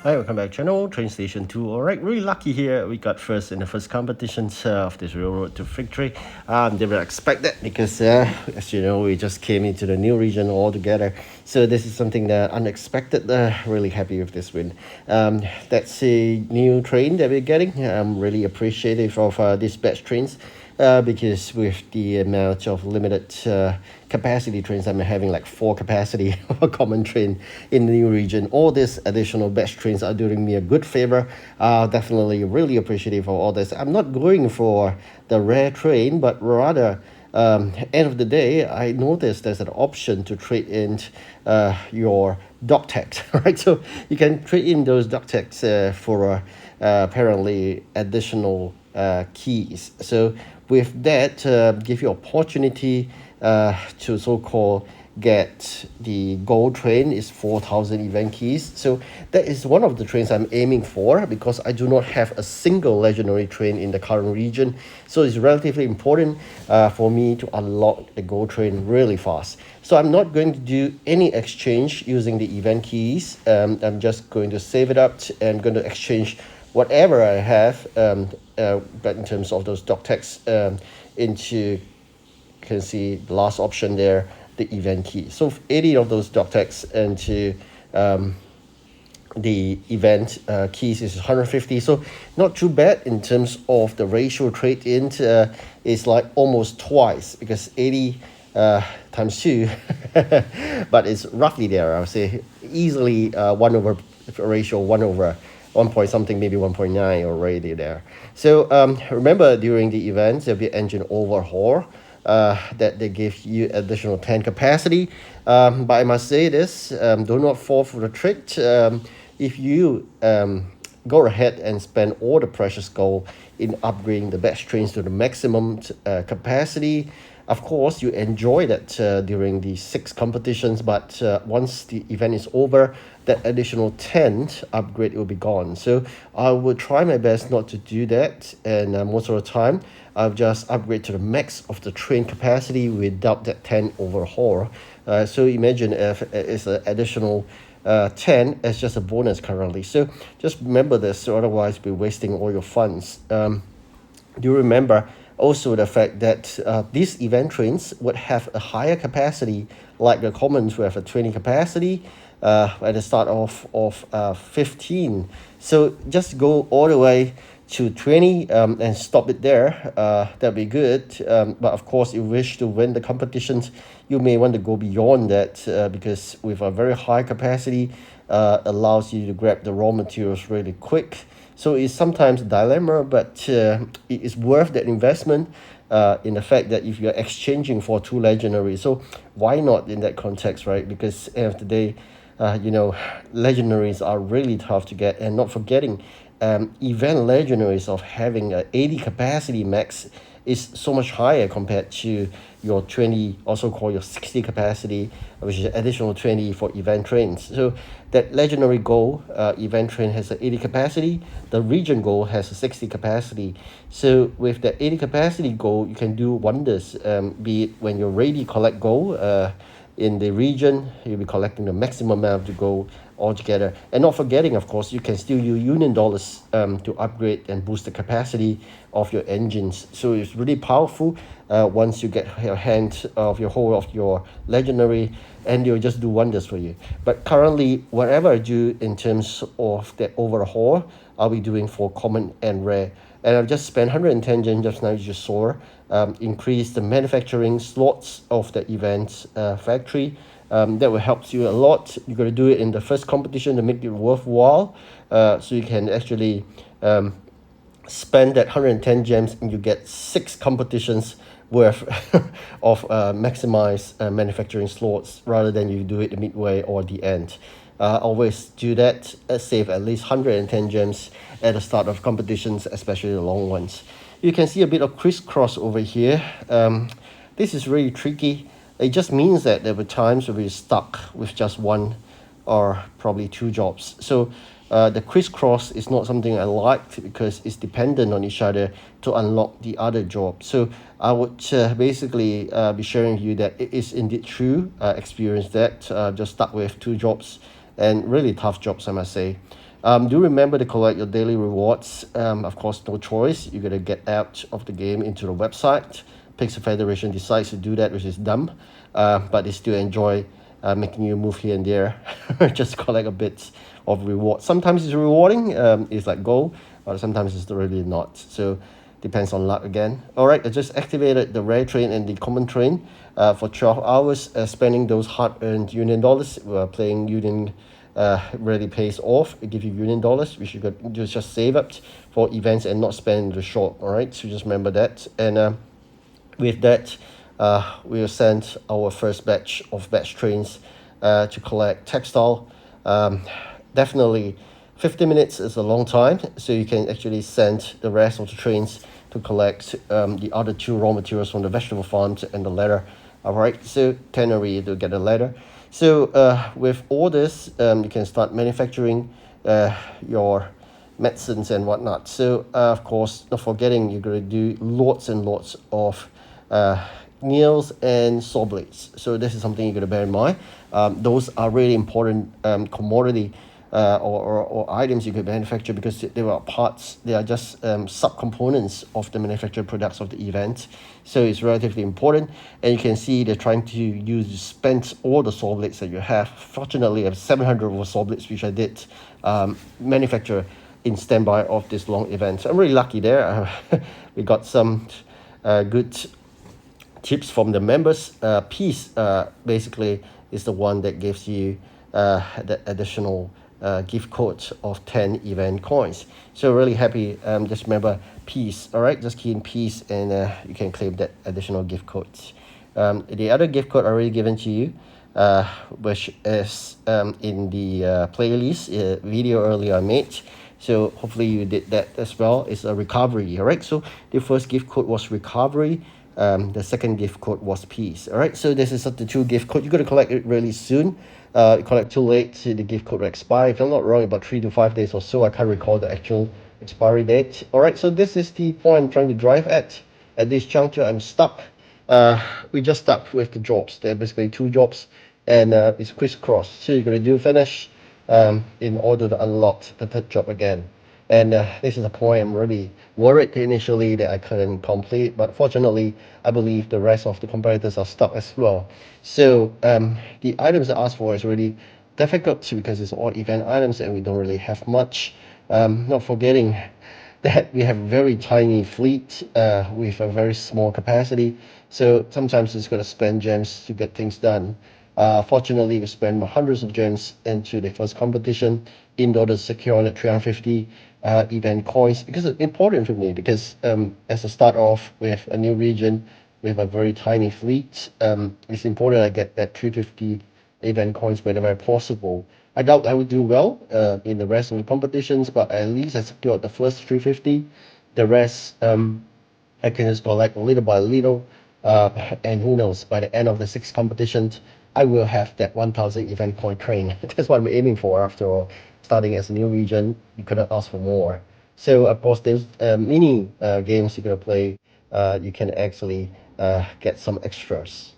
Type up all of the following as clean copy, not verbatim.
Hi, welcome back to channel, TrainStation2. Alright, really lucky here. We got first in the first competitions of this railroad to victory. Didn't expect that because, as you know, we just came into the new region all together. So this is something that unexpected. Really happy with this win. That's a new train that we're getting. I'm really appreciative of these batch trains. Because with the amount of limited capacity trains, I'm having like 4 capacity of a common train in the new region. All these additional batch trains are doing me a good favor. Definitely really appreciative of all this. I'm not going for the rare train, but rather end of the day, I noticed there's an option to trade in your dog tags, right? So you can trade in those dog tags for apparently additional keys. So with that, give you opportunity to so-called get the gold train is 4,000 event keys. So that is one of the trains I'm aiming for because I do not have a single legendary train in the current region. So it's relatively important for me to unlock the gold train really fast. So I'm not going to do any exchange using the event keys. I'm just going to save it up and going to exchange whatever I have, but in terms of those doc tags into, you can see the last option there, the event key. So 80 of those doc tags into the event keys is 150. So not too bad in terms of the ratio trade in. Is like almost twice because 80 times 2, but it's roughly there. I would say easily 1 over ratio 1 over 1 point something, maybe 1.9 already there. So remember during the event there'll be engine overhaul that they give you additional 10 capacity. But I must say this, do not fall for the trick. If you go ahead and spend all the precious gold in upgrading the batch trains to the maximum capacity, of course, you enjoy that during the 6 competitions, but once the event is over, that additional 10 upgrade will be gone. So I will try my best not to do that, and most of the time, I'll just upgrade to the max of the train capacity without that 10 overhaul. So imagine if it's an additional 10 as just a bonus currently. So just remember this, so otherwise we're wasting all your funds. Do you remember also the fact that these event trains would have a higher capacity, like the commons will have a 20 capacity at the start of 15. So just go all the way to 20 and stop it there. That'd be good. But of course, if you wish to win the competitions, you may want to go beyond that because with a very high capacity, allows you to grab the raw materials really quick. So it's sometimes a dilemma, but it is worth that investment in the fact that if you're exchanging for 2 legendaries. So why not in that context, right? Because at the end of the day, legendaries are really tough to get. And not forgetting, event legendaries of having a 80 capacity max is so much higher compared to your 20, also called your 60 capacity, which is additional 20 for event trains. So that legendary goal event train has an 80 capacity, the region goal has a 60 capacity. So with the 80 capacity goal, you can do wonders, be it when you're ready to collect gold in the region, you'll be collecting the maximum amount of the gold altogether. And not forgetting, of course, you can still use union dollars to upgrade and boost the capacity of your engines. So it's really powerful once you get your hand of your whole of your legendary, and they'll just do wonders for you. But currently, whatever I do in terms of the overhaul, I'll be doing for common and rare. And I've just spent 110 gems just now, you just saw, increase the manufacturing slots of the event factory. That will help you a lot. You're going to do it in the first competition to make it worthwhile. So you can actually spend that 110 gems and you get 6 competitions worth of maximized manufacturing slots rather than you do it the midway or the end. Always do that, save at least 110 gems at the start of competitions, especially the long ones. You can see a bit of crisscross over here. This is really tricky. It just means that there were times where we're stuck with just 1 or probably 2 jobs. So the crisscross is not something I liked because it's dependent on each other to unlock the other job. So I would basically be sharing with you that it is indeed true. I experienced that, just stuck with 2 jobs and really tough jobs, I must say. Do remember to collect your daily rewards. Of course, no choice. You're gonna get out of the game into the website. Pixel Federation decides to do that, which is dumb, but they still enjoy making you move here and there, just collect a bit of reward. Sometimes it's rewarding, it's like gold, but sometimes it's really not. So depends on luck again. All right, I just activated the rare train and the common train for 12 hours, spending those hard-earned Union dollars. Playing Union really pays off. It gives you Union dollars, which you could just save up for events and not spend in the shop. All right, so just remember that. And with that, we'll send our first batch of batch trains to collect textile. Definitely 50 minutes is a long time, so you can actually send the rest of the trains to collect the other two raw materials from the vegetable farms and the leather. All right, so tannery to get the leather. So with all this, you can start manufacturing your medicines and whatnot. So of course, not forgetting you're going to do lots and lots of nails and saw blades. So this is something you're going to bear in mind. Those are really important commodity or items you could manufacture, because they are parts, they are just subcomponents of the manufactured products of the event. So it's relatively important. And you can see they're trying to spend all the saw blades that you have. Fortunately, I have 700 of saw blades, which I did manufacture in standby of this long event. So I'm really lucky there. We got some good tips from the members. Peace basically is the one that gives you the additional gift code of 10 event coins. So really happy. Just remember Peace. All right, just key in Peace and you can claim that additional gift codes. The other gift code already given to you, which is in the playlist video earlier I made. So hopefully you did that as well. It's a recovery. All right, so the first gift code was recovery. The second gift code was Peace. All right, so this is the two gift code. You're going to collect it really soon. You collect too late, the gift code will expire. If I'm not wrong, about 3 to 5 days or so. I can't recall the actual expiry date. All right, so this is the point I'm trying to drive at. At this juncture, I'm stuck. We just stuck with the jobs. There are basically two jobs, and it's crisscross. So you're going to do finish in order to unlock the third job again. And this is a point I'm really worried initially that I couldn't complete, but fortunately, I believe the rest of the competitors are stuck as well. So the items I asked for is really difficult because it's all event items and we don't really have much. Not forgetting that we have a very tiny fleet with a very small capacity. So sometimes it's going to spend gems to get things done. Fortunately, we spent hundreds of gems into the first competition in order to secure the 350 event coins, because it's important for me, because as a start off with a new region with a very tiny fleet, it's important I get that 350 event coins whenever possible. I doubt I would do well in the rest of the competitions, but at least I secured the first 350. The rest I can just collect little by little, and who knows, by the end of the 6 competitions, I will have that 1000 event coin train. That's what I'm aiming for after all. Starting as a new region, you couldn't ask for more. So of course, there's mini games you're gonna play. You can actually get some extras.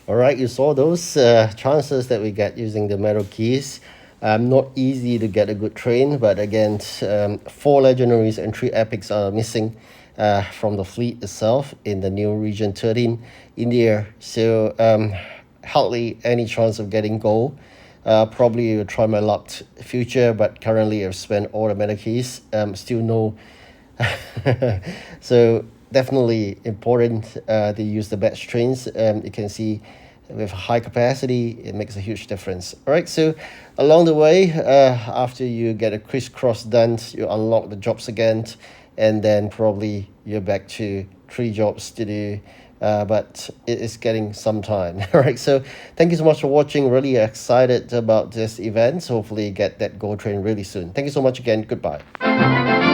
All right, you saw those chances that we get using the metal keys. Not easy to get a good train, but again, 4 legendaries and 3 epics are missing from the fleet itself in the new region 13 in the air. So hardly any chance of getting gold. Probably will try my luck future, but currently I've spent all the metal keys. Still no. So definitely important to use the batch trains. You can see with high capacity, it makes a huge difference. All right, so along the way, after you get a crisscross done, you unlock the jobs again, and then probably you're back to 3 jobs to do but it is getting some time. All right, so thank you so much for watching. Really excited about this event. So hopefully get that Go train really soon. Thank you so much again. Goodbye.